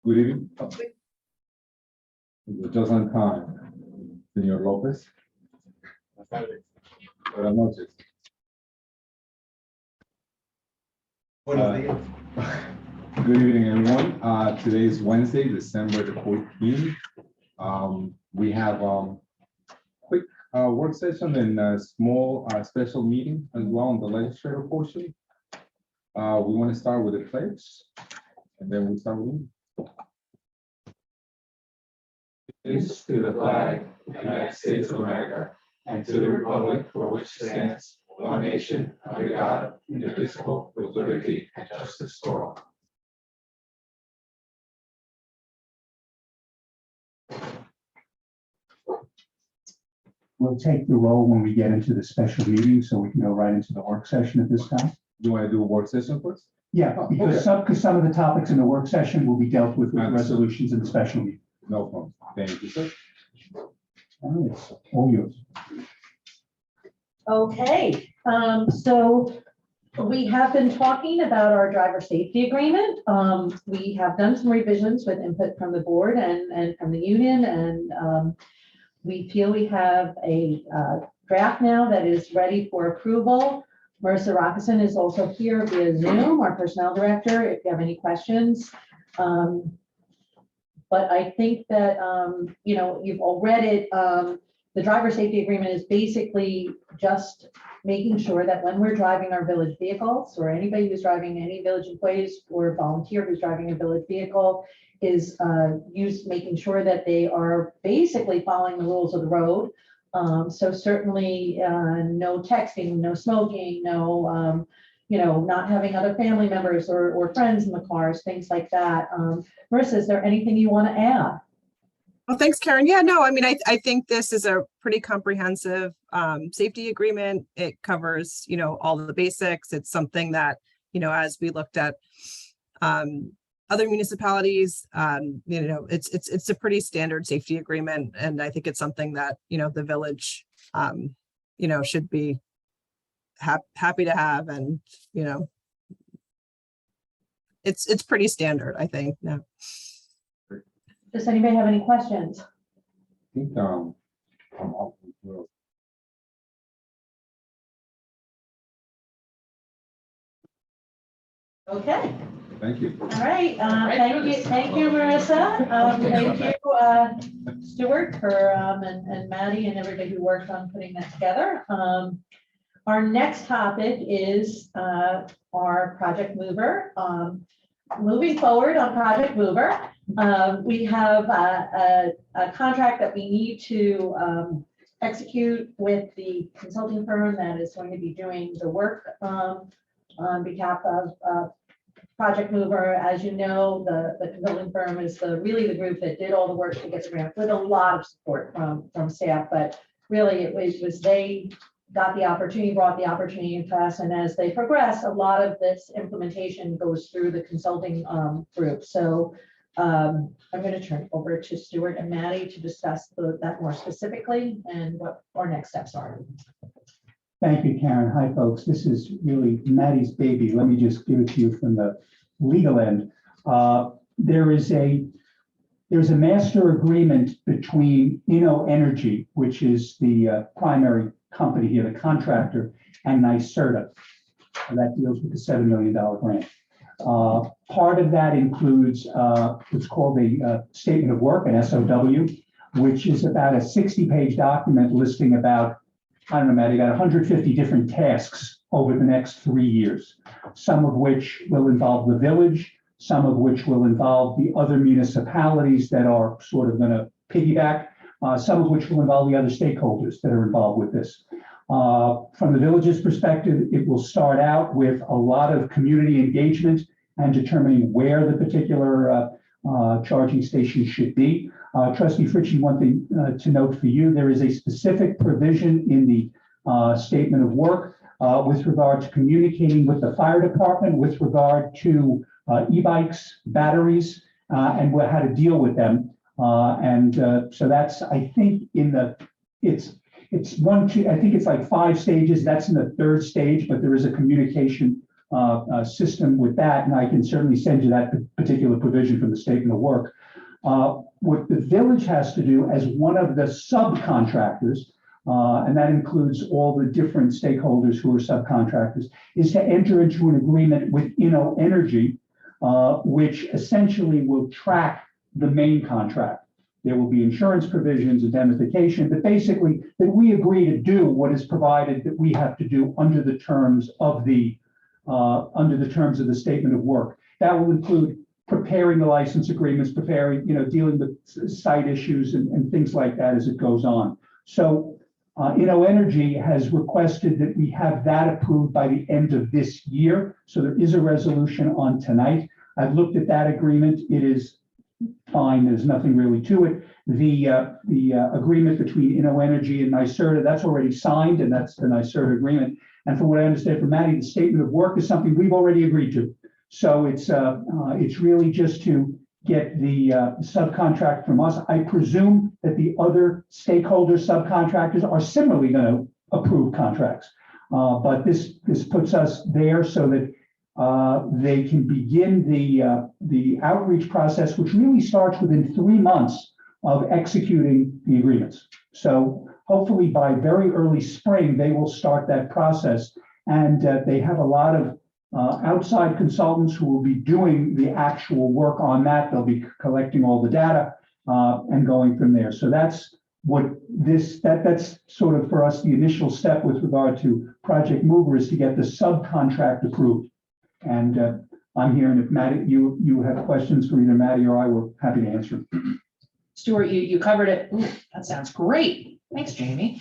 Good evening. Just on time. Señor López. Buenas noches. Good evening, everyone. Today is Wednesday, December the 14th. We have quick work session and a small special meeting as well on the legislative portion. We want to start with the pledge, and then we start with Peace to the flag of the United States of America and to the republic for which stands one nation under God, indivisible, with liberty and justice for all. We'll take the roll when we get into the special meeting, so we can go right into the work session at this time. You want to do a work session first? Yeah, because some of the topics in the work session will be dealt with resolutions in the special meeting. No problem. Thank you, sir. It's all yours. Okay, so we have been talking about our driver safety agreement. We have done some revisions with input from the board and from the union, and we feel we have a draft now that is ready for approval. Marissa Rockison is also here via Zoom, our personnel director, if you have any questions. But I think that, you've all read it. The driver safety agreement is basically just making sure that when we're driving our village vehicles, or anybody who's driving, any village employees or volunteer who's driving a village vehicle, is making sure that they are basically following the rules of the road. So certainly no texting, no smoking, no, not having other family members or friends in the cars, things like that. Marissa, is there anything you want to add? Well, thanks, Karen. Yeah, no, I mean, I think this is a pretty comprehensive safety agreement. It covers, all of the basics. It's something that, as we looked at other municipalities, it's a pretty standard safety agreement. And I think it's something that, the village, should be happy to have. And, it's pretty standard, I think. No. Does anybody have any questions? I think I'm off the field. Okay. Thank you. All right, thank you, Marissa. Thank you, Stuart, for and Maddie and everybody who worked on putting that together. Our next topic is our Project Mover. Moving forward on Project Mover, we have a contract that we need to execute with the consulting firm that is going to be doing the work on behalf of Project Mover. As you know, the consulting firm is really the group that did all the work to get the grant, with a lot of support from staff, but really it was they got the opportunity, brought the opportunity to us, and as they progress, a lot of this implementation goes through the consulting group. So I'm going to turn it over to Stuart and Maddie to discuss that more specifically and what our next steps are. Thank you, Karen. Hi, folks. This is really Maddie's baby. Let me just give it to you from the legal end. There's a master agreement between Energy, which is the primary company here, the contractor, and NYSERDA. That deals with the $7 million grant. Part of that includes what's called a statement of work, an SOW, which is about a 60-page document listing about, I don't know, Maddie, about 150 different tasks over the next 3 years, some of which will involve the village, some of which will involve the other municipalities that are sort of going to piggyback, some of which will involve the other stakeholders that are involved with this. From the village's perspective, it will start out with a lot of community engagement and determining where the particular charging station should be. Trustee Fritchie, one thing to note for you, there is a specific provision in the statement of work with regard to communicating with the fire department with regard to e-bikes, batteries, and how to deal with them. So that's, I think, it's 1, 2, I think it's like 5 stages. That's in the 3rd stage, but there is a communication system with that, and I can certainly send you that particular provision from the statement of work. What the village has to do as one of the subcontractors, and that includes all the different stakeholders who are subcontractors, is to enter into an agreement with Energy, which essentially will track the main contract. There will be insurance provisions, indemnification, but basically that we agree to do what is provided that we have to do under the terms of the statement of work. That will include preparing the license agreements, preparing, dealing with site issues and things like that as it goes on. So, Energy has requested that we have that approved by the end of this year. So there is a resolution on tonight. I've looked at that agreement. It is fine. There's nothing really to it. The agreement between Energy and NYSERDA, that's already signed, and that's the NYSERDA agreement. And from what I understand from Maddie, the statement of work is something we've already agreed to. So it's really just to get the subcontract from us. I presume that the other stakeholder subcontractors are similarly going to approve contracts. But this puts us there so that they can begin the outreach process, which really starts within 3 months of executing the agreements. So hopefully by very early spring, they will start that process. And they have a lot of outside consultants who will be doing the actual work on that. They'll be collecting all the data and going from there. So that's what that's sort of for us the initial step with regard to Project Mover, is to get the subcontract approved. And I'm here, and if Maddie, you have questions for either Maddie or I, we're happy to answer. Stuart, you covered it. Ooh, that sounds great. Thanks, Jamie.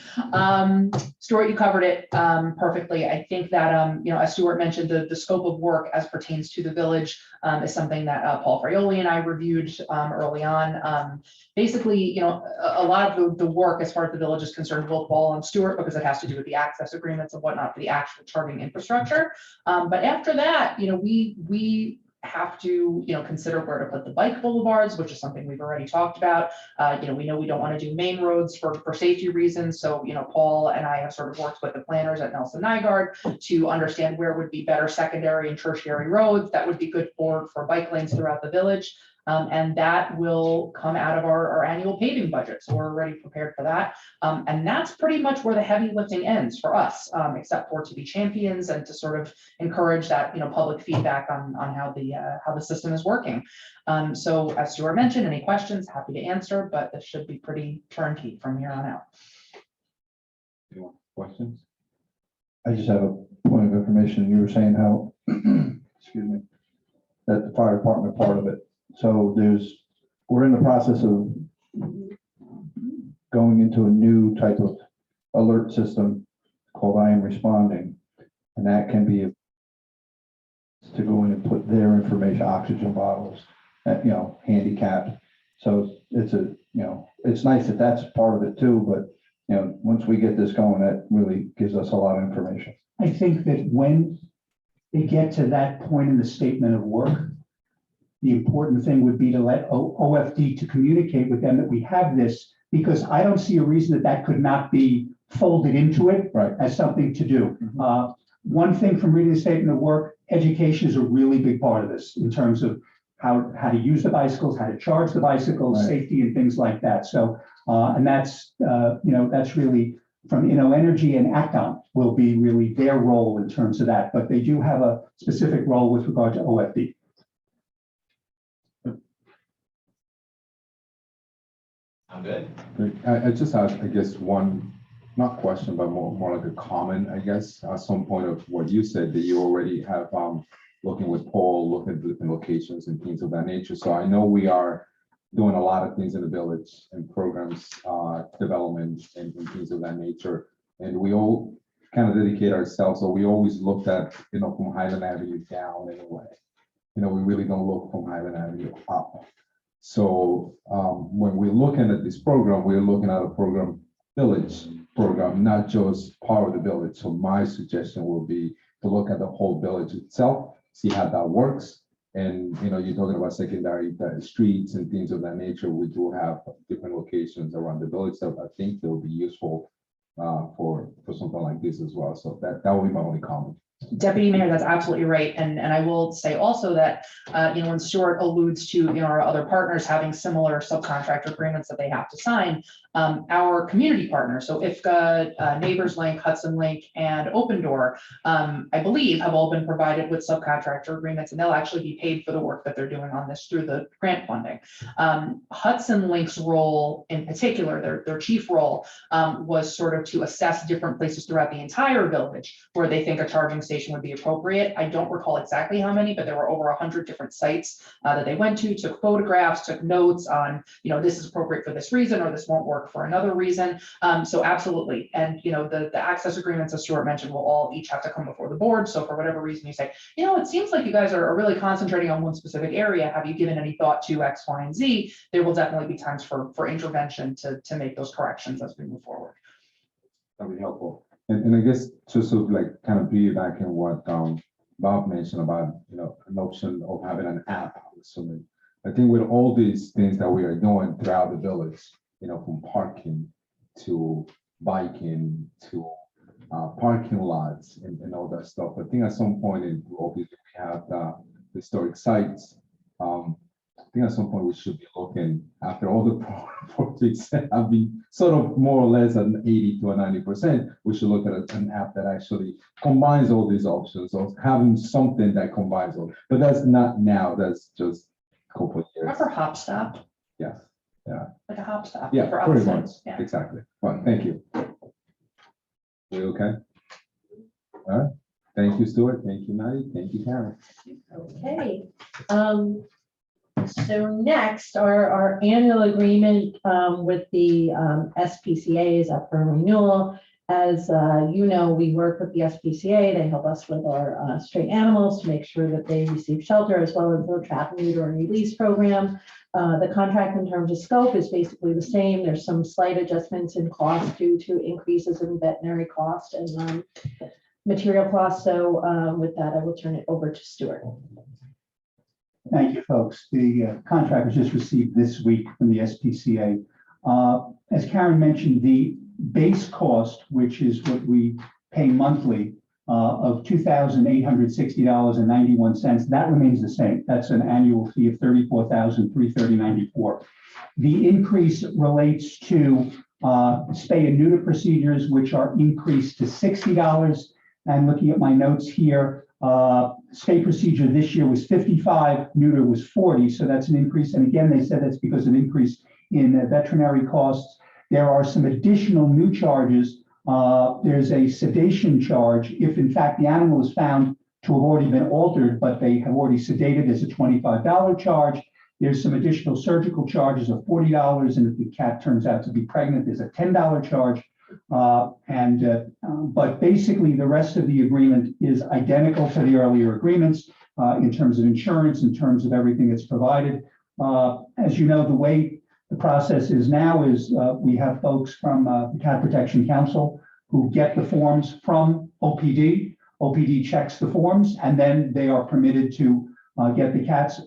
Stuart, you covered it perfectly. I think that, as Stuart mentioned, the scope of work as pertains to the village is something that Paul Fraioli and I reviewed early on. Basically, a lot of the work as far as the village is concerned will fall on Stuart because it has to do with the access agreements and whatnot for the actual charging infrastructure. But after that, we have to, consider where to put the bike boulevards, which is something we've already talked about. We know we don't want to do main roads for safety reasons. So, Paul and I have sort of worked with the planners at Nelson Nygaard to understand where would be better secondary and tertiary roads that would be good for bike lanes throughout the village. And that will come out of our annual paving budget. So we're already prepared for that. And that's pretty much where the heavy lifting ends for us, except for to be champions and to sort of encourage that, public feedback on how the system is working. So as Stuart mentioned, any questions, happy to answer, but this should be pretty turnkey from here on out. Any more questions? I just have a point of information. You were saying how, excuse me, that the fire department part of it. So we're in the process of going into a new type of alert system called I Am Responding. And that can be to go in and put their information, oxygen bottles, handicapped. So it's nice that that's part of it too, but once we get this going, that really gives us a lot of information. I think that when they get to that point in the statement of work, the important thing would be to let OFD to communicate with them that we have this, because I don't see a reason that could not be folded into it as something to do. Mm-hmm. One thing from reading the statement of work, education is a really big part of this in terms of how to use the bicycles, how to charge the bicycles, safety and things like that. So, and that's really from Energy and Acton will be really their role in terms of that, but they do have a specific role with regard to OFD. I'm good. Great. I just have, I guess, one, not question, but more like a comment, I guess, at some point of what you said, that you already have looking with Paul, looking at different locations and things of that nature. So I know we are doing a lot of things in the village and programs, development and things of that nature. And we all kind of dedicate ourselves. So we always looked at, from Highland Avenue down in a way. We really don't look from Highland Avenue up. So when we're looking at this program, we're looking at a village program, not just part of the village. So my suggestion will be to look at the whole village itself, see how that works. And, you're talking about secondary streets and things of that nature. We do have different locations around the village that I think they'll be useful for something like this as well. So that will be my only comment. Deputy Mayor, that's absolutely right. And I will say also that, when Stuart alludes to, our other partners having similar subcontractor agreements that they have to sign, our community partners, so IFCA, Neighbors Link, Hudson Link, and Open Door, I believe have all been provided with subcontractor agreements, and they'll actually be paid for the work that they're doing on this through the grant funding. Hudson Link's role in particular, their chief role, was sort of to assess different places throughout the entire village where they think a charging station would be appropriate. I don't recall exactly how many, but there were over 100 different sites that they went to, took photographs, took notes on, this is appropriate for this reason, or this won't work for another reason. So absolutely. And, the access agreements, as Stuart mentioned, will all each have to come before the board. So for whatever reason you say, it seems like you guys are really concentrating on one specific area. Have you given any thought to X, Y, and Z? There will definitely be times for intervention to make those corrections as we move forward. That'd be helpful. And I guess just sort of like kind of piggyback in what Bob mentioned about, an option of having an app, I'm assuming. I think with all these things that we are doing throughout the village, from parking to biking to parking lots and all that stuff. I think at some point, obviously we have the historic sites. I think at some point we should be looking after all the projects that have been sort of more or less an 80 to a 90%. We should look at an app that actually combines all these options, or having something that combines all. But that's not now. That's just a couple of years. Remember Hopstop? Yes. Yeah. Like a Hopstop. Yeah. for Pretty opposite. much. Yeah. Exactly. Fine. Thank you. We okay? All right. Thank you, Stuart. Thank you, Maddie. Thank you, Karen. Okay. So next, our annual agreement with the SPCA is up for renewal. As we work with the SPCA. They help us with our stray animals to make sure that they receive shelter, as well as the trap, neuter, and release program. The contract in terms of scope is basically the same. There's some slight adjustments in cost due to increases in veterinary cost and material costs. So with that, I will turn it over to Stuart. Thank you, folks. The contract was just received this week from the SPCA. As Karen mentioned, the base cost, which is what we pay monthly, of $2,860.91, that remains the same. That's an annual fee of $34,330.94. The increase relates to spay and neuter procedures, which are increased to $60. And looking at my notes here, spay procedure this year was $55, neuter was $40, so that's an increase. And again, they said that's because of an increase in veterinary costs. There are some additional new charges. There's a sedation charge if, in fact, the animal is found to have already been altered, but they have already sedated. There's a $25 charge. There's some additional surgical charges of $40, and if the cat turns out to be pregnant, there's a $10 charge. But basically, the rest of the agreement is identical to the earlier agreements in terms of insurance, in terms of everything that's provided. As you know, the way the process is now is we have folks from the Cat Protection Council who get the forms from OPD. OPD checks the forms, and then they are permitted to get the cats.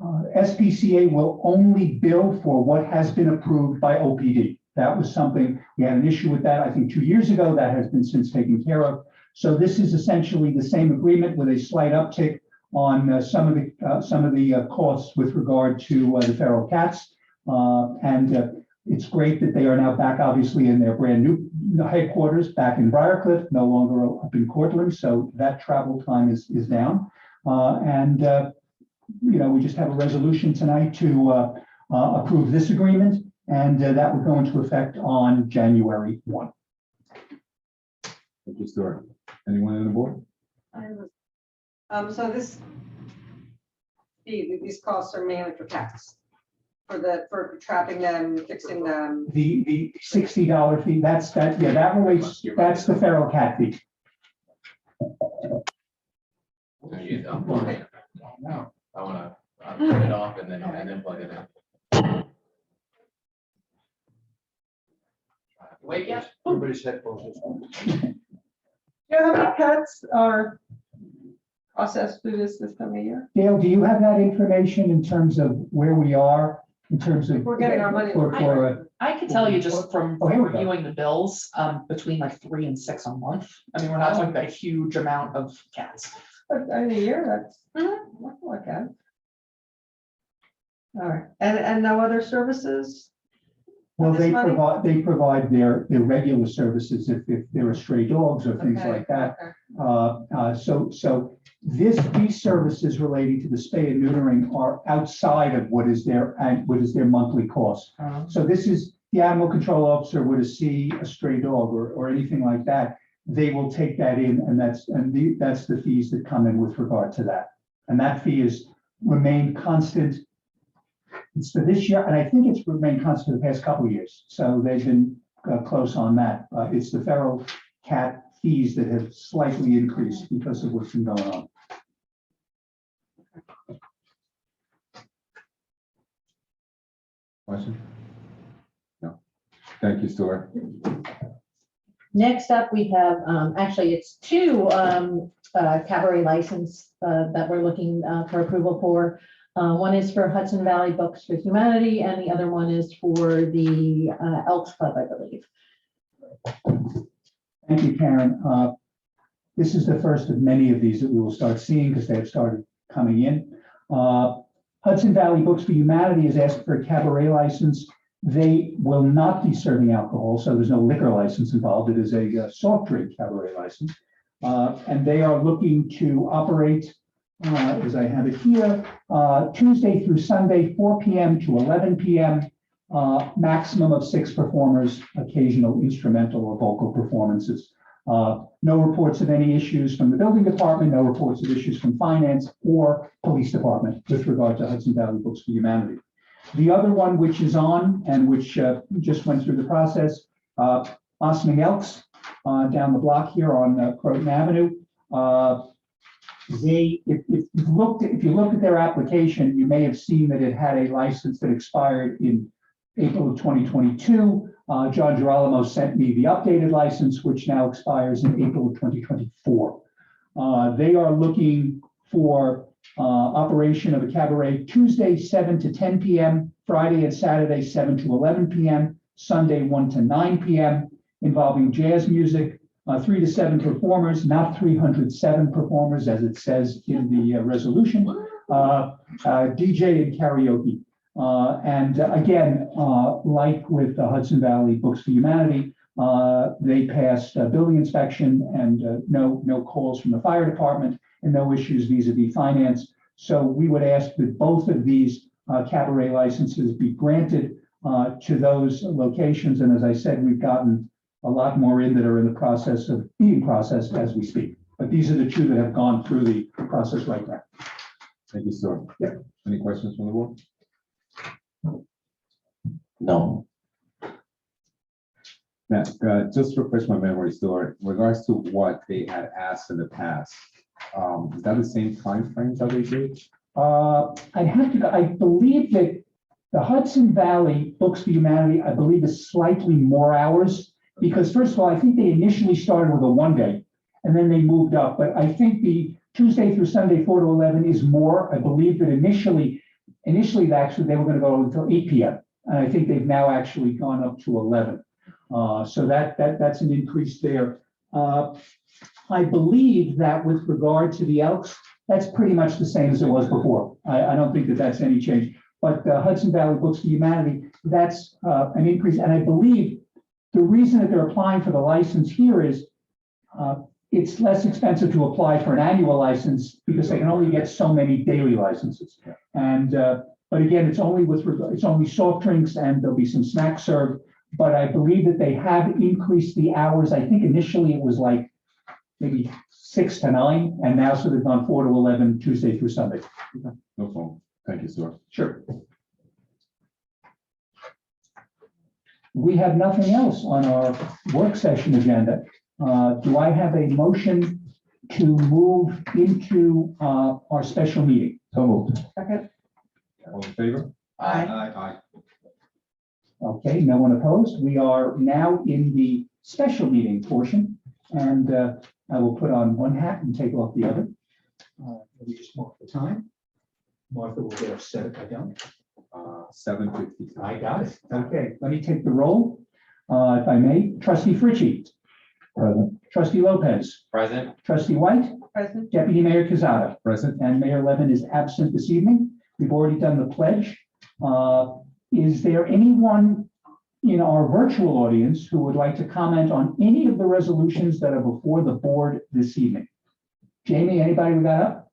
SPCA will only bill for what has been approved by OPD. That was something, we had an issue with that, I think 2 years ago. That has been since taken care of. So this is essentially the same agreement with a slight uptick on some of the costs with regard to the feral cats. It's great that they are now back, obviously, in their brand new headquarters back in Briarcliff, no longer up in Cortland. So that travel time is down. We just have a resolution tonight to approve this agreement, and that will go into effect on January 1. Thank you, Stuart. Anyone on the board? So these costs are mainly for cats, for trapping them, fixing them. The $60 fee, that relates, that's the feral cat fee. No. I want to turn it off and then plug it in. Wait, yes. Everybody's headphones. Do you know how many cats are processed through this time of year? Dale, do you have that information in terms of where we are in terms of. We're getting our money. I can tell you just from Oh, here we go. reviewing the bills, between like 3 and 6 a month. I mean, we're not talking about a huge amount of cats. But in a year, that's, Mhm. okay. All right, and no other services? Well, This money? they provide their regular services if there are stray dogs or things Okay, like that. okay. So these services relating to the spay and neutering are outside of what is their monthly cost. So this is the animal control officer were to see a stray dog or anything like that, they will take that in, and that's the fees that come in with regard to that. And that fee is remained constant. It's for this year, and I think it's remained constant the past couple of years. So they've been close on that. It's the feral cat fees that have slightly increased because of what's been going on. Question? No. Thank you, Stuart. Next up, we have, actually, it's two cabaret license that we're looking for approval for. One is for Hudson Valley Books for Humanity, and the other one is for the Elks Club, I believe. Thank you, Karen. This is the first of many of these that we will start seeing because they have started coming in. Hudson Valley Books for Humanity is asking for a cabaret license. They will not be serving alcohol, so there's no liquor license involved. It is a soft drink cabaret license. And they are looking to operate, as I have it here, Tuesday through Sunday, 4 p.m. to 11 p.m., maximum of 6 performers, occasional instrumental or vocal performances. No reports of any issues from the building department, no reports of issues from finance or police department with regard to Hudson Valley Books for Humanity. The other one, which is on and which just went through the process, Osming Elks down the block here on Croton Avenue. If you looked at their application, you may have seen that it had a license that expired in April of 2022. John Girolamo sent me the updated license, which now expires in April of 2024. They are looking for operation of a cabaret Tuesday, 7 to 10 p.m., Friday and Saturday, 7 to 11 p.m., Sunday, 1 to 9 p.m., involving jazz music, 3 to 7 performers, not 307 performers, as it says in the resolution, DJ and karaoke. And again, like with the Hudson Valley Books for Humanity, they passed building inspection and no calls from the fire department and no issues vis-a-vis finance. So we would ask that both of these cabaret licenses be granted to those locations. And as I said, we've gotten a lot more in that are in the process of being processed as we speak. But these are the two that have gone through the process right now. Thank you, Stuart. Yeah. Any questions from the board? No. Now, just refresh my memory, Stuart, in regards to what they had asked in the past, is that the same timeframes that they did? I believe that the Hudson Valley Books for Humanity, I believe, is slightly more hours, because first of all, I think they initially started with a 1 day and then they moved up. But I think the Tuesday through Sunday, 4 to 11 is more. I believe that initially actually they were going to go until 8 p.m. And I think they've now actually gone up to 11. So that's an increase there. I believe that with regard to the Elks, that's pretty much the same as it was before. I don't think that that's any change. But Hudson Valley Books for Humanity, that's an increase. And I believe the reason that they're applying for the license here is it's less expensive to apply for an annual license because they can only get so many daily licenses. And but again, it's only soft drinks and there'll be some snacks served. But I believe that they have increased the hours. I think initially it was like maybe 6 to 9, and now so they've gone 4 to 11 Tuesday through Sunday. Okay. No problem. Thank you, Stuart. Sure. We have nothing else on our work session agenda. Do I have a motion to move into our special meeting? So moved. Second. All in favor? Aye. Aye. Okay, no one opposed. We are now in the special meeting portion, and I will put on one hat and take off the other. Let me just mark the time. Martha will get upset if I don't. 7:52. I got it. Okay, let me take the roll, if I may. Trustee Fritchie. Present. Trustee Lopez. Present. Trustee White. Present. Deputy Mayor Quezada. Present. And Mayor Levin is absent this evening. We've already done the pledge. Is there anyone in our virtual audience who would like to comment on any of the resolutions that are before the board this evening? Jamie, anybody we got up?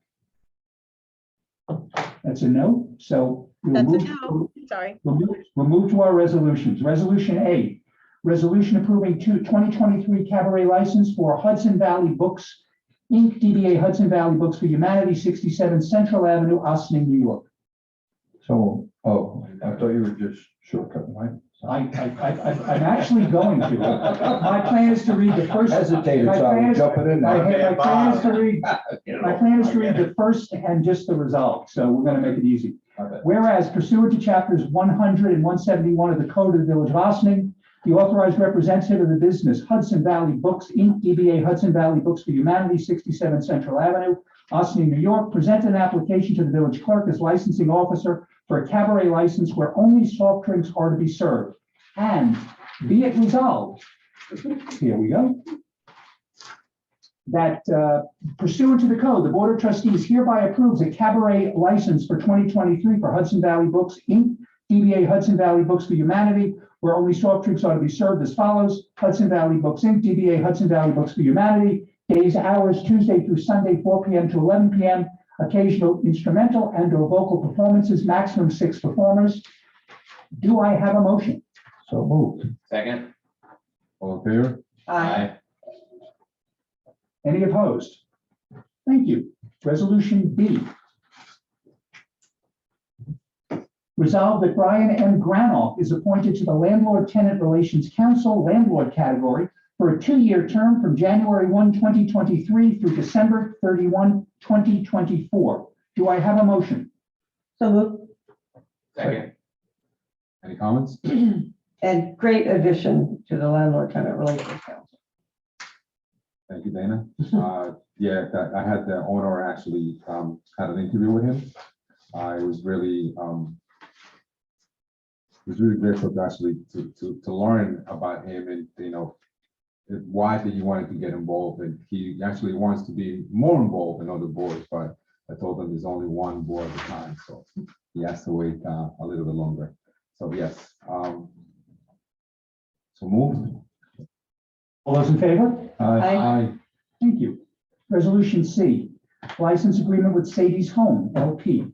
That's a no, so we'll That's a move, no. Sorry. we'll move to our resolutions. Resolution A, resolution approving 2023 cabaret license for Hudson Valley Books, Inc., DBA Hudson Valley Books for Humanity, 67 Central Avenue, Ossining, New York. So, oh, I thought you were just shortcutting, right? I'm actually going to. My plan is to read the first. Hesitated, so I was jumping in My there. plan is to read, my plan is to read the first and just the result, so we're gonna make it easy. Whereas pursuant to chapters 100 and 171 of the Code of the Village of Ossining, the authorized representative of the business Hudson Valley Books, Inc., DBA Hudson Valley Books for Humanity, 67 Central Avenue, Ossining, New York, presented an application to the village clerk as licensing officer for a cabaret license where only soft drinks are to be served. And be it resolved, here we go, that pursuant to the code, the Board of Trustees hereby approves a cabaret license for 2023 for Hudson Valley Books, Inc., DBA Hudson Valley Books for Humanity, where only soft drinks are to be served as follows: Hudson Valley Books, Inc., DBA Hudson Valley Books for Humanity, days, hours, Tuesday through Sunday, 4 p.m. to 11 p.m., occasional instrumental and/or vocal performances, maximum 6 performers. Do I have a motion? So moved. Second. All in favor? Aye. Any opposed? Thank you. Resolution B. Resolved that Brian M. Granoff is appointed to the Landlord-Tenant Relations Council landlord category for a 2-year term from January 1, 2023 through December 31, 2024. Do I have a motion? So moved. Second. Any comments? And great addition to the landlord tenant relations council. Thank you, Dana. Yeah, I had the owner actually had an interview with him. It was really grateful to actually to learn about him and, you know, why did he wanted to get involved, and he actually wants to be more involved in other boards, but I told him there's only one board at a time, so he has to wait a little bit longer. So yes, so moved. All those in favor? Aye. Thank you. Resolution C, license agreement with Sadie's Home LP.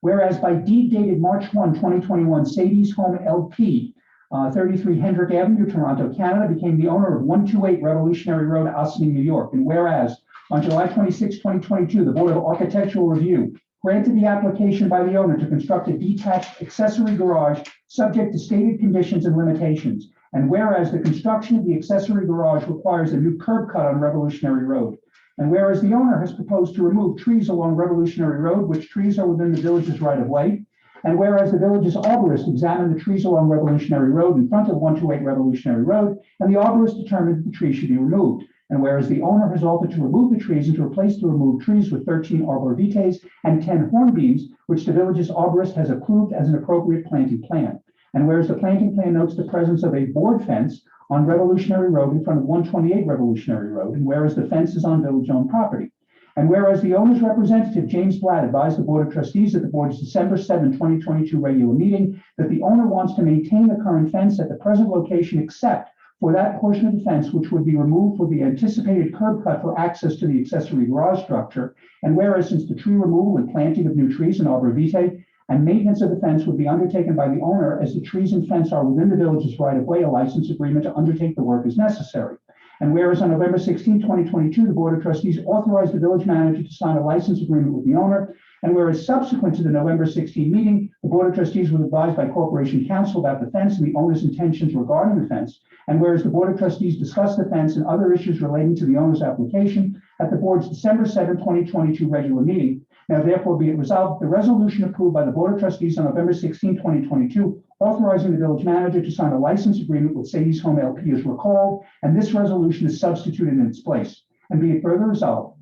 Whereas by deed dated March 1, 2021, Sadie's Home LP, 33 Hendrick Avenue, Toronto, Canada, became the owner of 128 Revolutionary Road, Ossining, New York. And whereas on July 26, 2022, the Board of Architectural Review granted the application by the owner to construct a detached accessory garage subject to stated conditions and limitations. And whereas the construction of the accessory garage requires a new curb cut on Revolutionary Road. And whereas the owner has proposed to remove trees along Revolutionary Road, which trees are within the village's right of way. And whereas the village's arborist examined the trees along Revolutionary Road in front of 128 Revolutionary Road, and the arborist determined that the trees should be removed. And whereas the owner has offered to remove the trees and to replace the removed trees with 13 arbor vitae and 10 hornbeams, which the village's arborist has approved as an appropriate planting plan. And whereas the planting plan notes the presence of a board fence on Revolutionary Road in front of 128 Revolutionary Road, and whereas the fence is on village-owned property. And whereas the owner's representative, James Blatt, advised the Board of Trustees at the board's December 7, 2022 regular meeting that the owner wants to maintain the current fence at the present location except for that portion of the fence which would be removed for the anticipated curb cut for access to the accessory garage structure. And whereas since the tree removal and planting of new trees and arbor vitae and maintenance of the fence would be undertaken by the owner, as the trees and fence are within the village's right of way, a license agreement to undertake the work is necessary. And whereas on November 16, 2022, the Board of Trustees authorized the village manager to sign a license agreement with the owner. And whereas subsequent to the November 16 meeting, the Board of Trustees was advised by Corporation Counsel about the fence and the owner's intentions regarding the fence. And whereas the Board of Trustees discussed the fence and other issues relating to the owner's application at the board's December 7, 2022 regular meeting. Now therefore be it resolved, the resolution approved by the Board of Trustees on November 16, 2022, authorizing the village manager to sign a license agreement with Sadie's Home LP is recalled, and this resolution is substituted in its place. And be it further resolved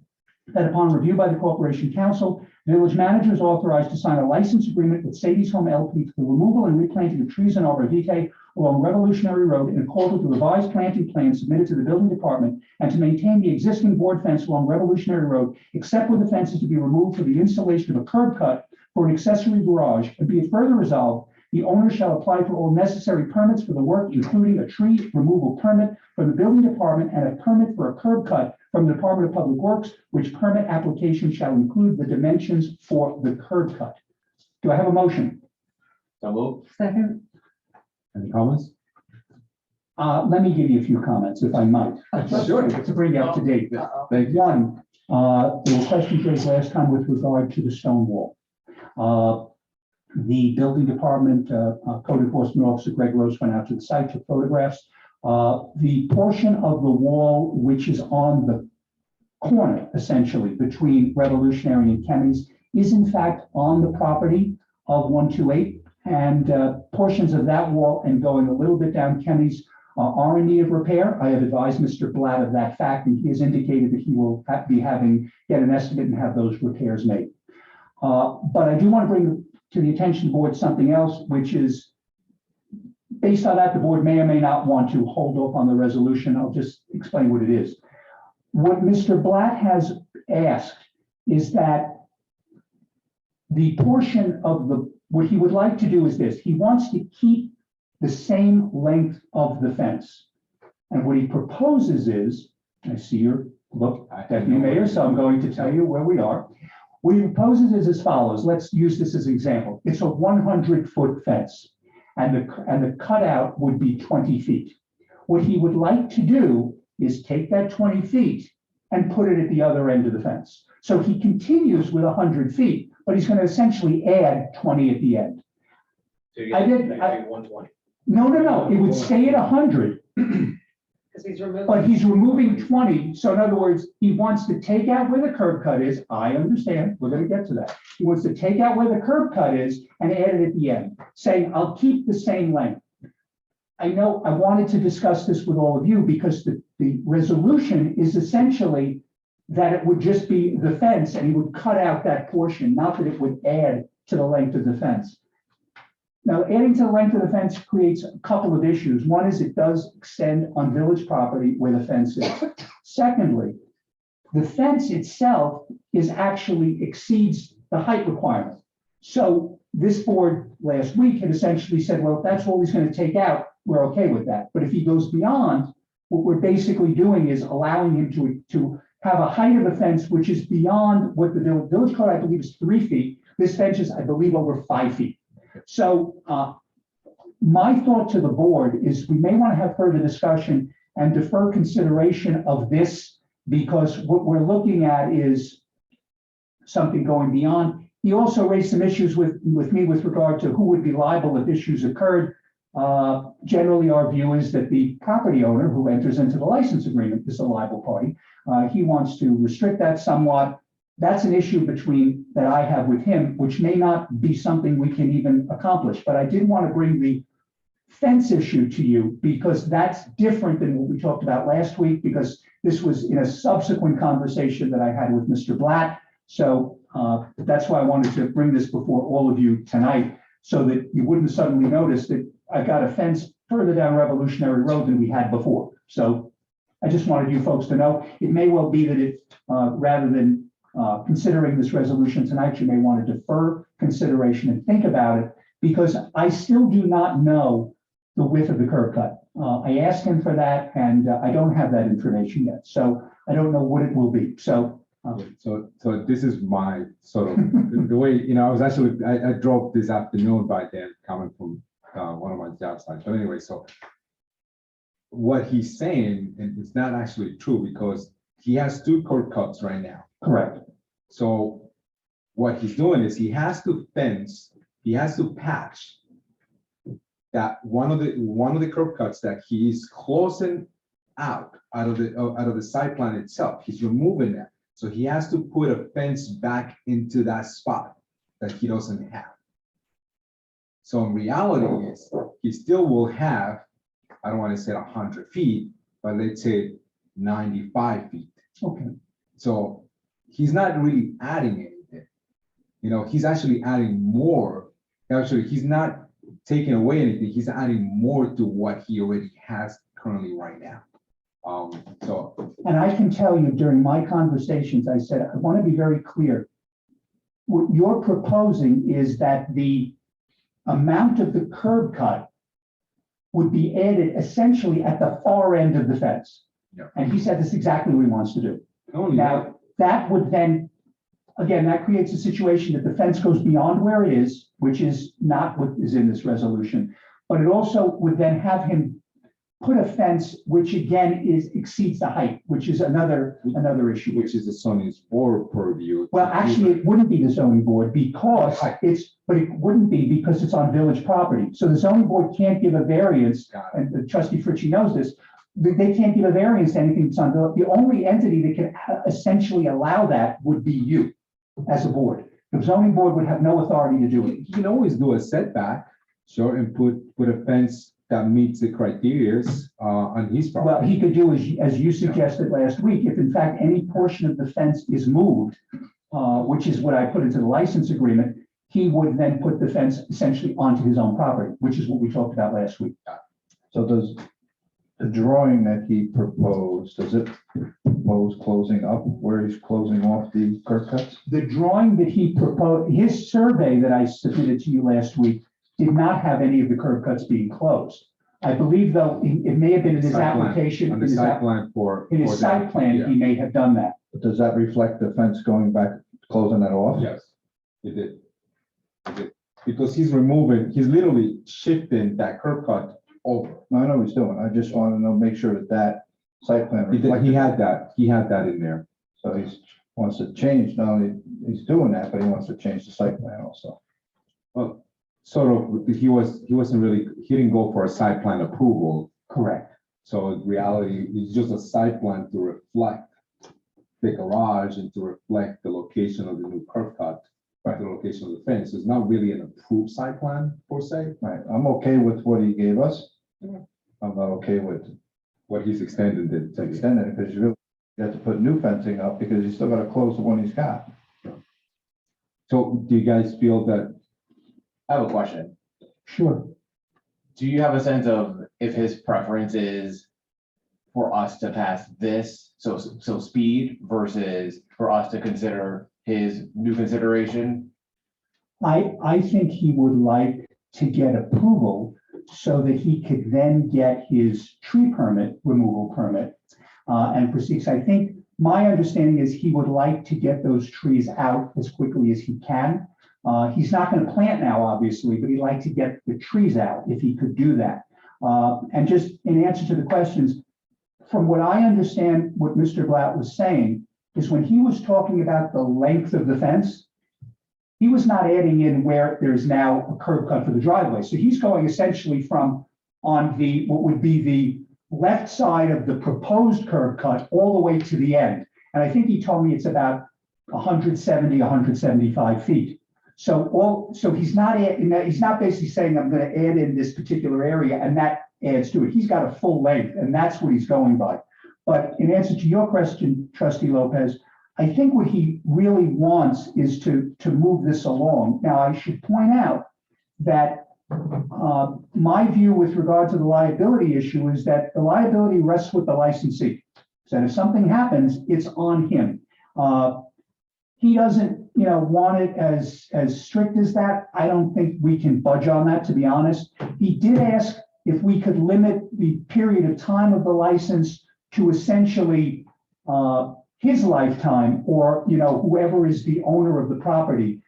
that upon review by the Corporation Council, the village manager is authorized to sign a license agreement with Sadie's Home LP for the removal and replanting of trees and arborvitae along Revolutionary Road in accordance with the revised planting plan submitted to the building department, and to maintain the existing board fence along Revolutionary Road, except where the fence is to be removed for the installation of a curb cut for an accessory garage. And be it further resolved, the owner shall apply for all necessary permits for the work, including a tree removal permit from the building department and a permit for a curb cut from the Department of Public Works, which permit application shall include the dimensions for the curb cut. Do I have a motion? So move. Second. Any comments? Let me give you a few comments, if I might. Sure. To bring you up to date. Thank you. One, there were questions raised last time with regard to the stone wall. The building department, code enforcement officer Greg Rose went out to the site, took photographs. The portion of the wall which is on the corner, essentially, between Revolutionary and Kemmy's is in fact on the property of 128. And portions of that wall and going a little bit down Kemmy's are in need of repair. I have advised Mr. Blatt of that fact, and he has indicated that he will get an estimate and have those repairs made. But I do want to bring to the attention of the board something else, which is based on that, the board may or may not want to hold off on the resolution. I'll just explain what it is. What Mr. Blatt has asked is that the portion of what he would like to do is this. He wants to keep the same length of the fence. And what he proposes is, I see your look, Deputy Mayor, so I'm going to tell you where we are. What he proposes is as follows. Let's use this as an example. It's a 100-foot fence, and the cutout would be 20 feet. What he would like to do is take that 20 feet and put it at the other end of the fence. So he continues with 100 feet, but he's going to essentially add 20 at the end. So you I get did- 120. No, it would stay at 100, Because he's removing. but he's removing 20. So in other words, he wants to take out where the curb cut is. I understand, we're going to get to that. He wants to take out where the curb cut is and add it at the end, saying, I'll keep the same length. I know I wanted to discuss this with all of you because the resolution is essentially that it would just be the fence and he would cut out that portion, not that it would add to the length of the fence. Now, adding to the length of the fence creates a couple of issues. One is it does extend on village property where the fence is. Secondly, the fence itself actually exceeds the height requirement. So this board last week had essentially said, well, if that's all he's going to take out, we're okay with that. But if he goes beyond, what we're basically doing is allowing him to have a height of the fence which is beyond what the village code, I believe, is 3 feet. This fence is, I believe, over 5 feet. So my thought to the board is we may want to have further discussion and defer consideration of this because what we're looking at is something going beyond. He also raised some issues with me with regard to who would be liable if issues occurred. Generally, our view is that the property owner who enters into the license agreement is a liable party. He wants to restrict that somewhat. That's an issue that I have with him, which may not be something we can even accomplish. But I did want to bring the fence issue to you because that's different than what we talked about last week, because this was in a subsequent conversation that I had with Mr. Blatt. So that's why I wanted to bring this before all of you tonight, so that you wouldn't suddenly notice that I got a fence further down Revolutionary Road than we had before. So I just wanted you folks to know, it may well be that it, rather than considering this resolution tonight, you may want to defer consideration and think about it, because I still do not know the width of the curb cut. I asked him for that, and I don't have that information yet. So I don't know what it will be. So this is my sort of the way, I was actually, I drove this afternoon by then coming from one of my job sites. But anyway, so what he's saying, and it's not actually true because he has 2 curb cuts right now. correct. So what he's doing is he has to patch that one of the curb cuts that he's closing out of the site plan itself. He's removing that. So he has to put a fence back into that spot that he doesn't have. So in reality is he still will have, I don't want to say 100 feet, but let's say 95 feet. Okay. So he's not really adding anything. You know, he's actually adding more. Actually, he's not taking away anything. He's adding more to what he already has currently right now. So And I can tell you during my conversations, I said, I want to be very clear. What you're proposing is that the amount of the curb cut would be added essentially at the far end of the fence. Yeah. And he said that's exactly what he wants to do. not only that, Now, that would then, again, that creates a situation that the fence goes beyond where it is, which is not what is in this resolution. But it also would then have him put a fence, which again exceeds the height, which is another issue. which is the zoning board purview. Well, actually, it wouldn't be the zoning board because but it wouldn't be because it's on village property. So the zoning board can't give a variance, Got it. and trustee Fritchie knows this. They can't give a variance to anything that's on the only entity that can essentially allow that would be you as a board. The zoning board would have no authority to do it. He can always do a setback, sure, and put a fence that meets the criterias on his Well, property. he could do as you suggested last week, if in fact any portion of the fence is moved, which is what I put into the license agreement, he would then put the fence essentially onto his own property, which is what we talked about last week. So does the drawing that he proposed, does it propose closing up where he's closing off the curb cuts? The drawing that he proposed, his survey that I submitted to you last week did not have any of the curb cuts being closed. I believe though, it may have been in his Site plan, application, On in the his site plan for. in his for site that, plan, yeah. he may have done that. But does that reflect the fence going back, closing that off? Yes, it did. It did. Because he's literally shifting that curb cut over. No, I know he's doing. I just want to know, make sure that site plan He did, reflects. he had that in there. So wants to change, not only he's doing that, but he wants to change the site plan also. Well, sort of, he didn't go for a site plan approval. Correct. So in reality, it's just a site plan to reflect the garage and to reflect the location of the new curb cut, the location of the fence. It's not really an approved site plan per se, Right, I'm okay with what he gave us. Yeah. I'm not okay with what he's extended it to. extending it, because you really have to put new fencing up, because you still gotta close the one he's got. So do you guys feel that, I have a question. Sure. Do you have a sense of if his preference is for us to pass this, so speed versus for us to consider his new consideration? I think he would like to get approval so that he could then get his tree permit, removal permit, and proceed. So I think my understanding is he would like to get those trees out as quickly as he can. He's not going to plant now, obviously, but he'd like to get the trees out if he could do that. And just in answer to the questions, from what I understand, what Mr. Blatt was saying is when he was talking about the length of the fence, he was not adding in where there's now a curb cut for the driveway. So he's going essentially from on the, what would be the left side of the proposed curb cut all the way to the end. And I think he told me it's about 170, 175 feet. So he's not basically saying I'm going to add in this particular area and that adds to it. He's got a full length and that's what he's going by. But in answer to your question, Trustee Lopez, I think what he really wants is to move this along. Now, I should point out that my view with regard to the liability issue is that the liability rests with the licensee. So if something happens, it's on him. He doesn't, want it as strict as that. I don't think we can budge on that, to be honest. He did ask if we could limit the period of time of the license to essentially his lifetime or, whoever is the owner of the property.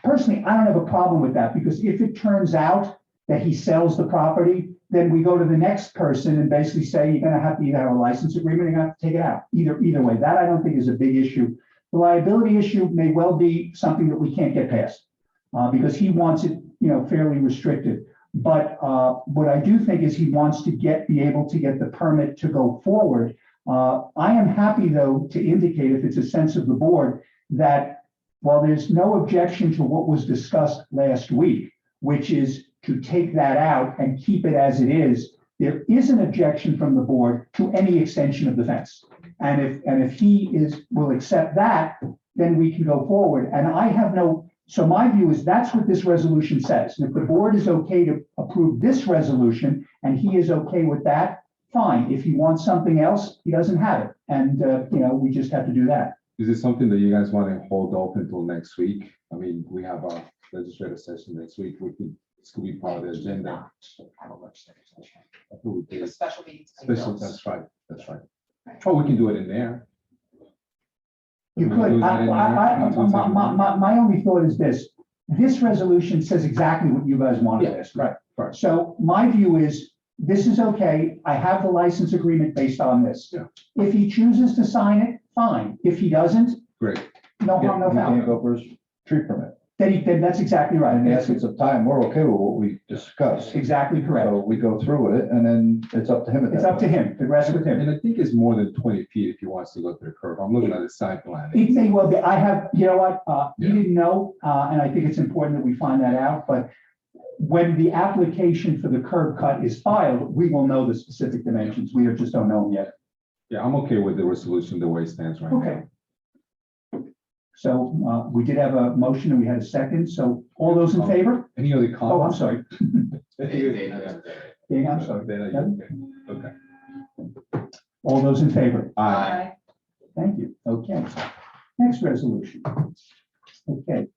Personally, I don't have a problem with that because if it turns out that he sells the property, then we go to the next person and basically say, you're going to have to either have a license agreement or you're going to have to take it out. Either way, that I don't think is a big issue. The liability issue may well be something that we can't get past because he wants it, fairly restricted. But what I do think is he wants to be able to get the permit to go forward. I am happy, though, to indicate, if it's a sense of the board, that while there's no objection to what was discussed last week, which is to take that out and keep it as it is, there is an objection from the board to any extension of the fence. And if he will accept that, then we can go forward. And I have so my view is that's what this resolution says. And if the board is okay to approve this resolution and he is okay with that, fine. If he wants something else, he doesn't have it. And, we just have to do that. Is it something that you guys want to hold open until next week? I mean, we have a legislative session next week. This could be part of the agenda. I thought we did. Special meetings. Special, that's right, that's right. Oh, we can do it in there. You Can we could. do that in there? My only thought is this. This resolution says exactly what you guys wanted Yeah, this. right, right. So my view is, this is okay. I have the license agreement based on this. Yeah. If he chooses to sign it, fine. If he doesn't, Great. no harm, no He can't foul. go for his tree permit. Then that's exactly right. In the That's essence of time, we're okay with what we discussed. exactly correct. So we go through with it and then it's up to him. at It's that up to point. him. The rest with him. And I think it's more than 20 feet if he wants to go to the curb. I'm looking at the site plan. It may well be, I have, you know what, you Yeah. didn't know, and I think it's important that we find that out, but when the application for the curb cut is filed, we will know the specific dimensions. We just don't know them yet. Yeah, I'm okay with the resolution the way it stands right now. Okay. So, we did have a motion and we had a second, so all those in favor? Any other Oh, I'm comments? sorry. Dana, I'm sorry. Dana, okay. All those in favor? Aye. Thank you. Okay. Next resolution. Okay.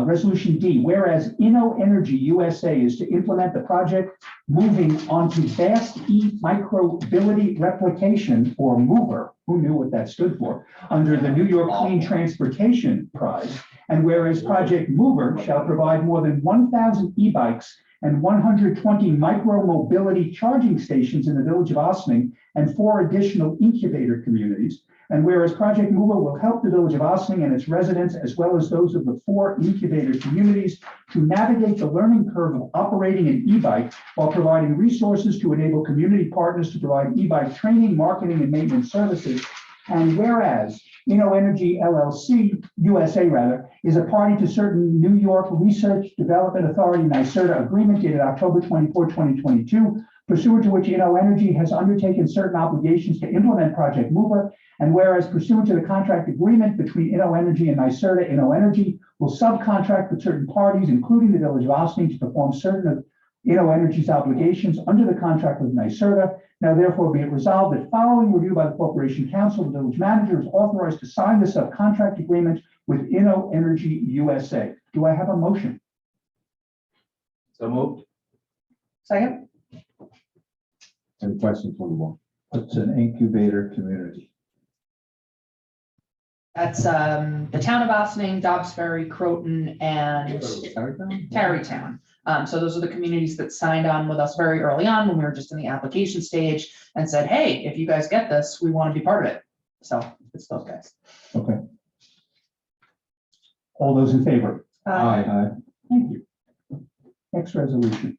Resolution D, whereas InnoEnergy USA is to implement the project moving onto Fast E-Microbility Replication, or MOVER, who knew what that stood for, under the New York Clean Transportation Prize. And whereas Project MOVER shall provide more than 1,000 e-bikes and 120 micro-mobility charging stations in the village of Ossining and 4 additional incubator communities. And whereas Project Mover will help the village of Ossining and its residents, as well as those of the 4 incubator communities, to navigate the learning curve of operating an e-bike while providing resources to enable community partners to provide e-bike training, marketing, and maintenance services. And whereas InnoEnergy LLC, USA rather, is a party to certain New York Research Development Authority NYSERDA agreement dated October 24, 2022, pursuant to which InnoEnergy has undertaken certain obligations to implement Project Mover. And whereas pursuant to the contract agreement between InnoEnergy and NYSERDA, InnoEnergy will subcontract with certain parties, including the village of Ossining, to perform certain of InnoEnergy's obligations under the contract with NYSERDA. Now therefore be it resolved that following review by the Corporation Council, the village manager is authorized to sign the subcontract agreement with InnoEnergy USA. Do I have a motion? So moved. Second? Any questions from the board? It's an incubator community. That's the town of Ossining, Dobbs Ferry, Croton, and Tarrytown. So those are the communities that signed on with us very early on when we were just in the application stage and said, hey, if you guys get this, we want to be part of it. So it's those guys. Okay. All those in favor? Aye. Thank you. Next resolution.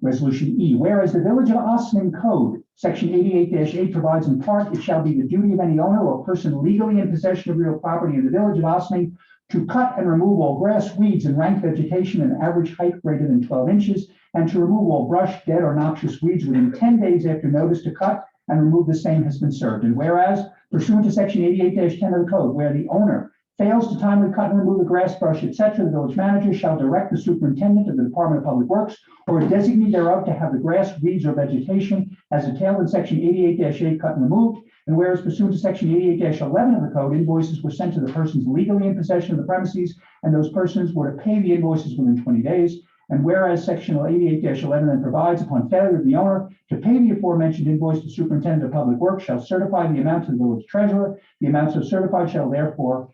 Resolution E, whereas the Village of Ossining Code, Section 88-8 provides in part, it shall be the duty of any owner or person legally in possession of real property in the Village of Ossining to cut and remove all grass, weeds, and rank vegetation in average height greater than 12 inches, and to remove all brush, dead, or noxious weeds within 10 days after notice to cut and remove the same has been served. And whereas pursuant to Section 88-10 of the code, where the owner fails to timely cut and remove the grass, brush, etc., the village manager shall direct the superintendent of the Department of Public Works or a designee thereof to have the grass, weeds, or vegetation as detailed in Section 88-8 cut and removed. And whereas pursuant to Section 88-11 of the code, invoices were sent to the persons legally in possession of the premises, and those persons were to pay the invoices within 20 days. And whereas Section 88-11 then provides, upon failure of the owner to pay the aforementioned invoice, the superintendent of public works shall certify the amount to the village treasurer. The amount so certified shall thereupon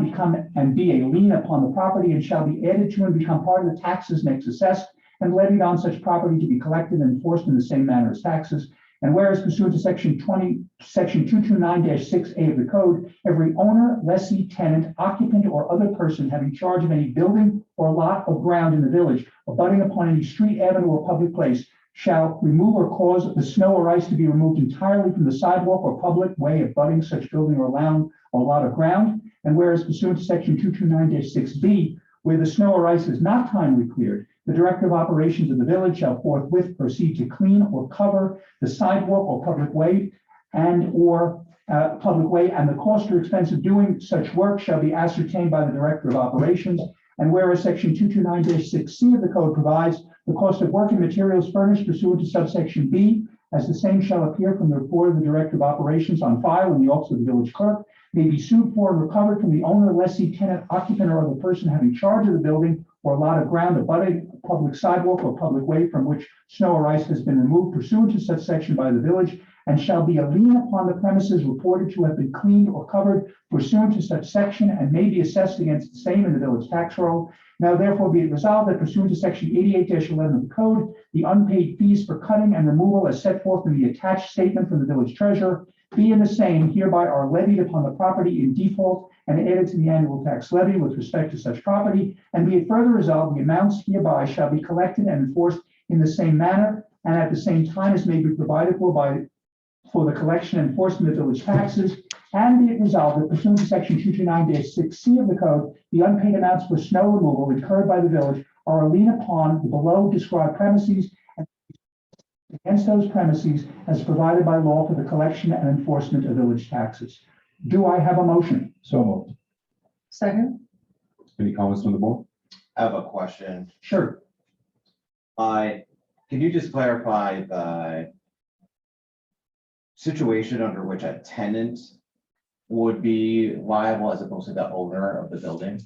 become and be a lien upon the property and shall be added to and become part of the taxes next assessed and levied on such property to be collected and enforced in the same manner as taxes. And whereas pursuant to Section 229-6A of the code, every owner, lessee, tenant, occupant, or other person having charge of any building or lot of ground in the village abutting upon any street, avenue, or public place shall remove or cause the snow or ice to be removed entirely from the sidewalk or public way abutting such building or lawn or lot of ground. And whereas pursuant to Section 229-6B, Where the snow or ice is not timely cleared, the Director of Operations of the village shall forthwith proceed to clean or cover the sidewalk or public way and the cost or expense of doing such work shall be ascertained by the Director of Operations. And whereas section 229-6C of the code provides the cost of work and materials furnished pursuant to subsection B, as the same shall appear from the report of the Director of Operations on file in the office of the village clerk, may be sued for and recovered from the owner, lessee, tenant, occupant, or other person having charge of the building or lot of ground abutting a public sidewalk or public way from which snow or ice has been removed pursuant to such section by the village, and shall be a lien upon the premises reported to have been cleaned or covered pursuant to such section, and may be assessed against the same in the village tax roll. Now therefore be it resolved that pursuant to section 88-11 of the code, the unpaid fees for cutting and removal as set forth in the attached statement from the village treasurer be in the same hereby are levied upon the property in default and added to the annual tax levy with respect to such property. And be it further resolved, the amounts hereby shall be collected and enforced in the same manner and at the same time as may be provided for the collection and enforcement of village taxes. And be it resolved that pursuant to section 229-6C of the code, the unpaid amounts for snow removal incurred by the village are a lien upon the below described premises and against those premises as provided by law for the collection and enforcement of village taxes. Do I have a motion? So moved. Second. Any comments from the board? I have a question. Sure. Can you just clarify the situation under which a tenant would be liable as opposed to the owner of the building?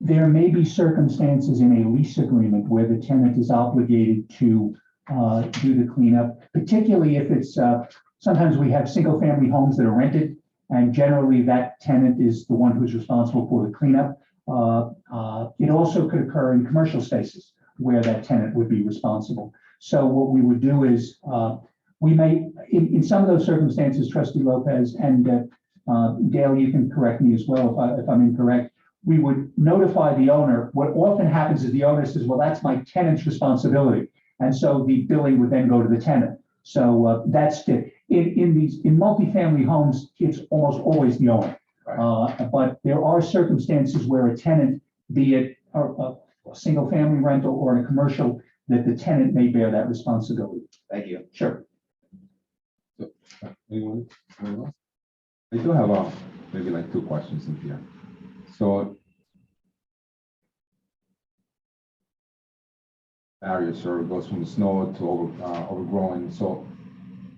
There may be circumstances in a lease agreement where the tenant is obligated to do the cleanup, particularly if it's, sometimes we have single-family homes that are rented, and generally that tenant is the one who's responsible for the cleanup. It also could occur in commercial spaces where that tenant would be responsible. So what we would do is, we may, in some of those circumstances, Trustee Lopez and Dale, you can correct me as well if I'm incorrect, we would notify the owner. What often happens is the owner says, well, that's my tenant's responsibility. And so the billing would then go to the tenant. So that's it. In multifamily homes, it's almost always the owner. But there are circumstances where a tenant, be it a single family rental or in a commercial, that the tenant may bear that responsibility. Thank you. Sure. Anyone else? I do have maybe like two questions in here. So area sort of goes from the snow to overgrowing. So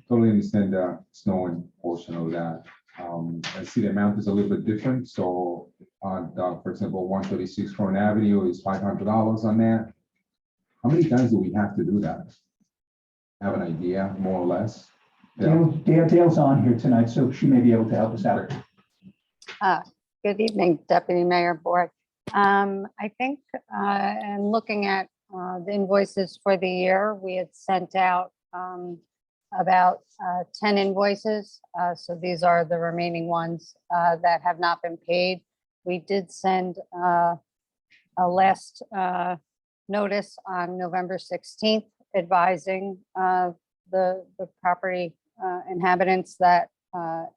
totally understand the snowing portion of that. I see the amount is a little bit different. So on, for example, 136 Crown Avenue is $500 on that. How many times do we have to do that? Have an idea, more or less? Dale's on here tonight, so she may be able to help us out. Good evening, Deputy Mayor Board. I think, and looking at the invoices for the year, we had sent out about 10 invoices. So these are the remaining ones that have not been paid. We did send a last notice on November 16th advising the property inhabitants that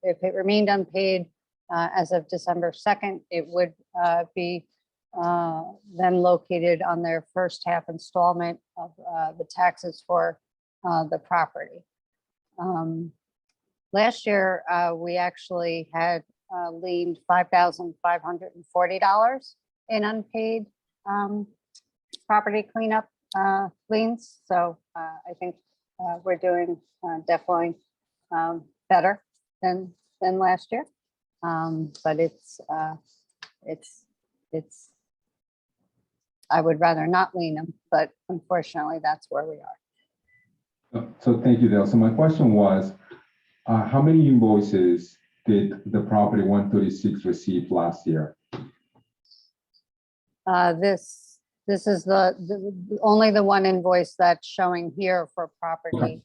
if it remained unpaid as of December 2nd, it would be then located on their first half installment of the taxes for the property. Last year, we actually had liened $5,540 in unpaid property cleanup liens. So I think we're doing definitely better than last year. But it's I would rather not lien them, but unfortunately that's where we are. So thank you, Dale. So my question was, how many invoices did the property 136 receive last year? This is the only the one invoice that's showing here for property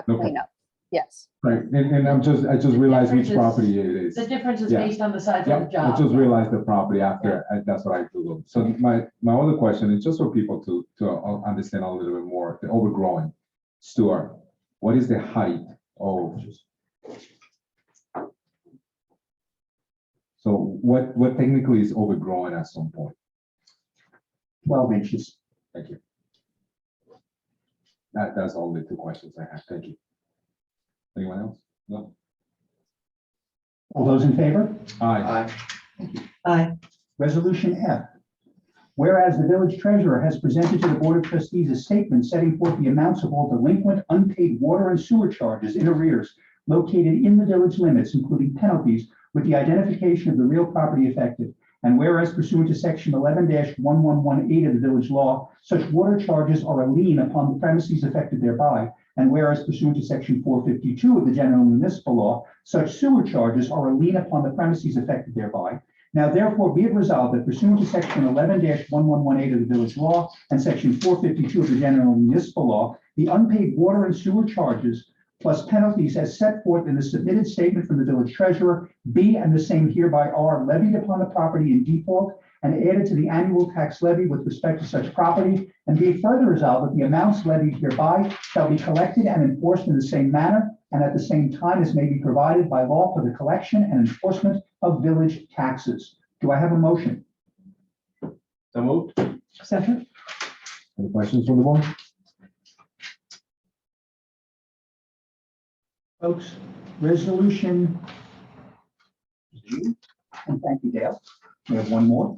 cleanup. Yes. Right, and I just realized which difference is- property it is. The difference is Yeah. based on the size Yeah, of the job. I just realized the property after, that's what I Googled. So my other question is just for people to understand a little bit more, the overgrowing. Stuart, what is the height of? So what technically is overgrown at some point? 12 inches. Thank you. That's all the two questions I have. Thank you. Anyone else? No? All those in favor? Aye. Aye. Resolution F. Whereas the village treasurer has presented to the Board of Trustees a statement setting forth the amounts of all delinquent unpaid water and sewer charges in arrears located in the village limits, including penalties, with the identification of the real property affected. And whereas pursuant to section 11-1118 of the village law, such water charges are a lien upon the premises affected thereby. And whereas pursuant to section 452 of the general municipal law, such sewer charges are a lien upon the premises affected thereby. Now therefore be it resolved that pursuant to section 11-1118 of the village law and section 452 of the general municipal law, the unpaid water and sewer charges plus penalties as set forth in the submitted statement from the village treasurer be and the same hereby are levied upon the property in default and added to the annual tax levy with respect to such property, and be it further resolved that the amounts levied hereby shall be collected and enforced in the same manner and at the same time as may be provided by law for the collection and enforcement of village taxes. Do I have a motion? So moved. Second. Any questions from the board? Folks, resolution G, and thank you, Dale. We have one more.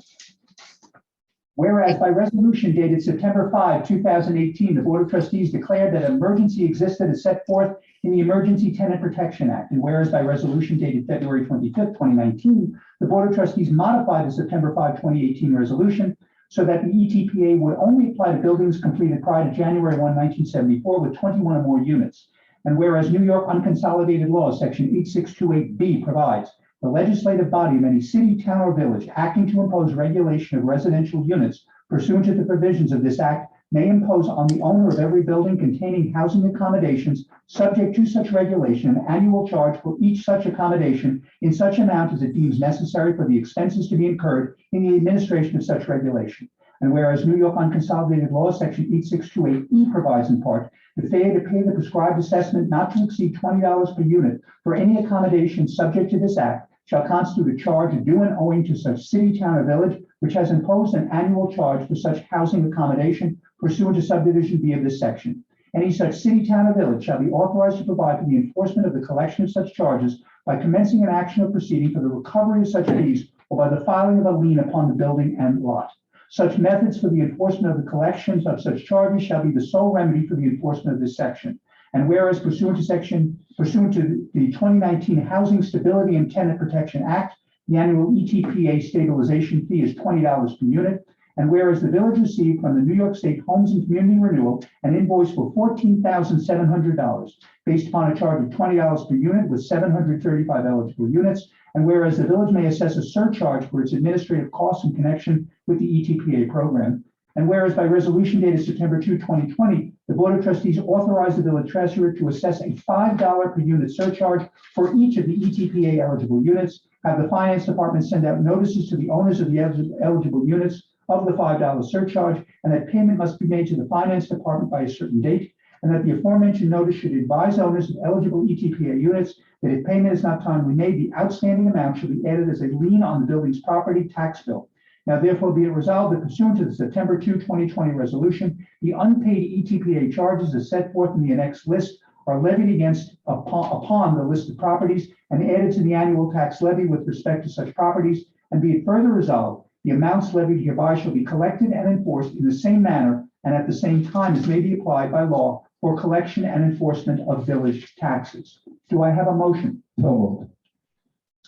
Whereas by resolution dated September 5, 2018, the Board of Trustees declared that an emergency existed as set forth in the Emergency Tenant Protection Act. And whereas by resolution dated February 25, 2019, the Board of Trustees modified the September 5, 2018 resolution so that the ETPA would only apply to buildings completed prior to January 1, 1974 with 21 or more units. And whereas New York Unconsolidated Law, Section 8628B provides the legislative body of any city, town, or village acting to impose regulation of residential units pursuant to the provisions of this act may impose on the owner of every building containing housing accommodations subject to such regulation an annual charge for each such accommodation in such amount as it deems necessary for the expenses to be incurred in the administration of such regulation. And whereas New York Unconsolidated Law, Section 8628E provides in part the failure to pay the prescribed assessment not to exceed $20 per unit for any accommodation subject to this act shall constitute a charge due and owing to such city, town, or village which has imposed an annual charge for such housing accommodation pursuant to subdivision B of this section. Any such city, town, or village shall be authorized to provide for the enforcement of the collection of such charges by commencing an action or proceeding for the recovery of such fees or by the filing of a lien upon the building and lot. Such methods for the enforcement of the collections of such charges shall be the sole remedy for the enforcement of this section. And whereas pursuant to the 2019 Housing Stability and Tenant Protection Act, the annual ETPA stabilization fee is $20 per unit. And whereas the village received from the New York State Homes and Community Renewal an invoice for $14,700 based upon a charge of $20 per unit with 735 eligible units. And whereas the village may assess a surcharge for its administrative costs in connection with the ETPA program. And whereas by resolution dated September 2, 2020, the Board of Trustees authorized the village treasurer to assess a $5 per unit surcharge for each of the ETPA eligible units, have the finance department send out notices to the owners of the eligible units of the $5 surcharge, and that payment must be made to the finance department by a certain date, and that the aforementioned notice should advise owners of eligible ETPA units that if payment is not timely made, the outstanding amount should be added as a lien on the building's property tax bill. Now therefore be it resolved that pursuant to the September 2, 2020 resolution, the unpaid ETPA charges as set forth in the annexed list are levied against upon the list of properties and added to the annual tax levy with respect to such properties, and be it further resolved, the amounts levied hereby shall be collected and enforced in the same manner and at the same time as may be applied by law for collection and enforcement of village taxes. Do I have a motion? So moved.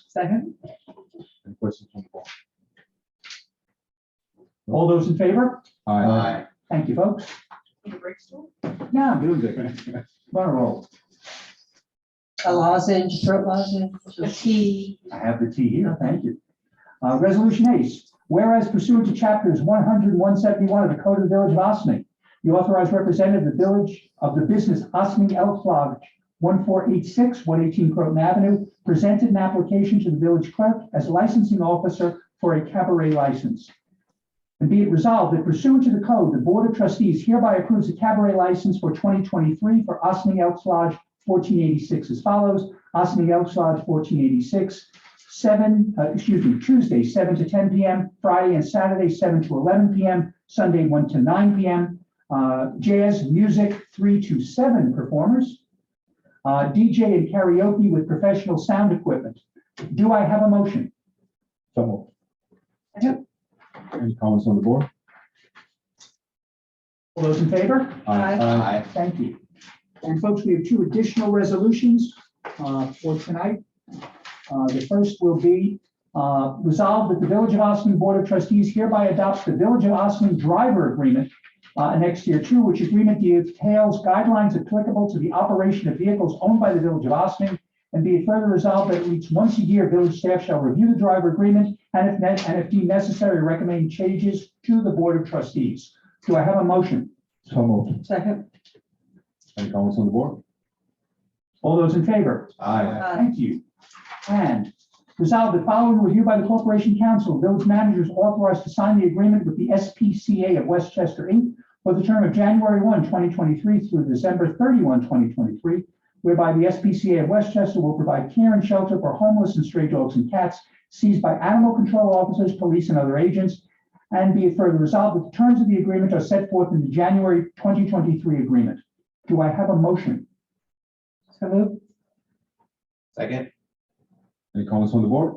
Second. Any questions from the board? All those in favor? Aye. Thank you, folks. Yeah, I'm doing good. On a roll. A lozenge, throat lozenge, a tea. I have the tea here, thank you. Resolution Ace, whereas pursuant to chapters 100 and 171 of the Code of the Village of Ossining, the authorized representative of the village of the business Ossining Elks Lodge, 1486, 118 Croton Avenue, presented an application to the village clerk as licensing officer for a cabaret license. And be it resolved that pursuant to the code, the Board of Trustees hereby approves a cabaret license for 2023 for Ossining Elks Lodge 1486 as follows. Ossining Elks Lodge 1486, Tuesday, 7 to 10 p.m., Friday and Saturday, 7 to 11 p.m., Sunday, 1 to 9 p.m. Jazz music, 3 to 7 performers. DJ and karaoke with professional sound equipment. Do I have a motion? So moved. Any comments on the board? All those in favor? Aye. Thank you. And folks, we have two additional resolutions for tonight. The first will be resolved that the Village of Osmond Board of Trustees hereby adopts the Village of Osmond Driver Agreement, Annex Tier 2, which agreement details guidelines applicable to the operation of vehicles owned by the Village of Osmond. And be it further resolved that at least once a year, village staff shall review the driver agreement and if deemed necessary, recommend changes to the Board of Trustees. Do I have a motion? So moved. Second. Any comments on the board? All those in favor? Aye. Thank you. And resolved that following review by the Corporation Council, village managers authorized to sign the agreement with the SPCA of Westchester, Inc. for the term of January 1, 2023 through December 31, 2023, whereby the SPCA of Westchester will provide care and shelter for homeless and stray dogs and cats seized by animal control officers, police, and other agents. And be it further resolved that the terms of the agreement are set forth in the January 2023 agreement. Do I have a motion? So moved. Second. Any comments on the board?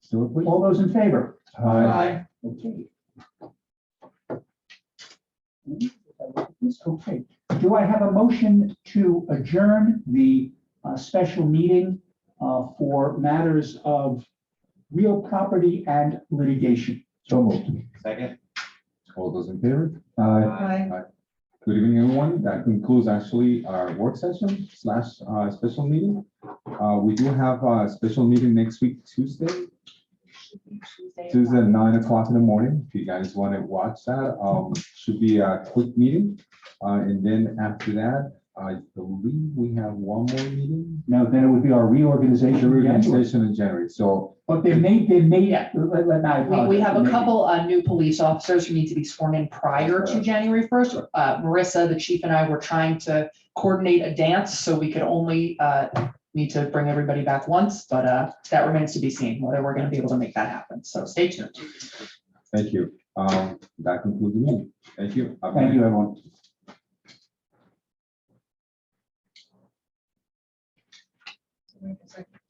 Stuart, please. All those in favor? Aye. Okay. Okay. Do I have a motion to adjourn the special meeting for matters of real property and litigation? So moved. Second. All those in favor? Aye. Aye. Good evening, everyone. That concludes actually our work session / special meeting. We do have a special meeting next week, Tuesday at 9 o'clock in the morning. If you guys want to watch that, should be a quick meeting. And then after that, I believe we have one more meeting. No, then it would be our reorganization. The reorganization in January. So But they may, We have a couple new police officers who need to be sworn in prior to January 1st. Marissa, the chief, and I were trying to coordinate a dance, so we could only need to bring everybody back once, but that remains to be seen, whether we're gonna be able to make that happen. So stay tuned. thank you. That concludes the meeting. Thank you. Thank you, everyone. Wait a second.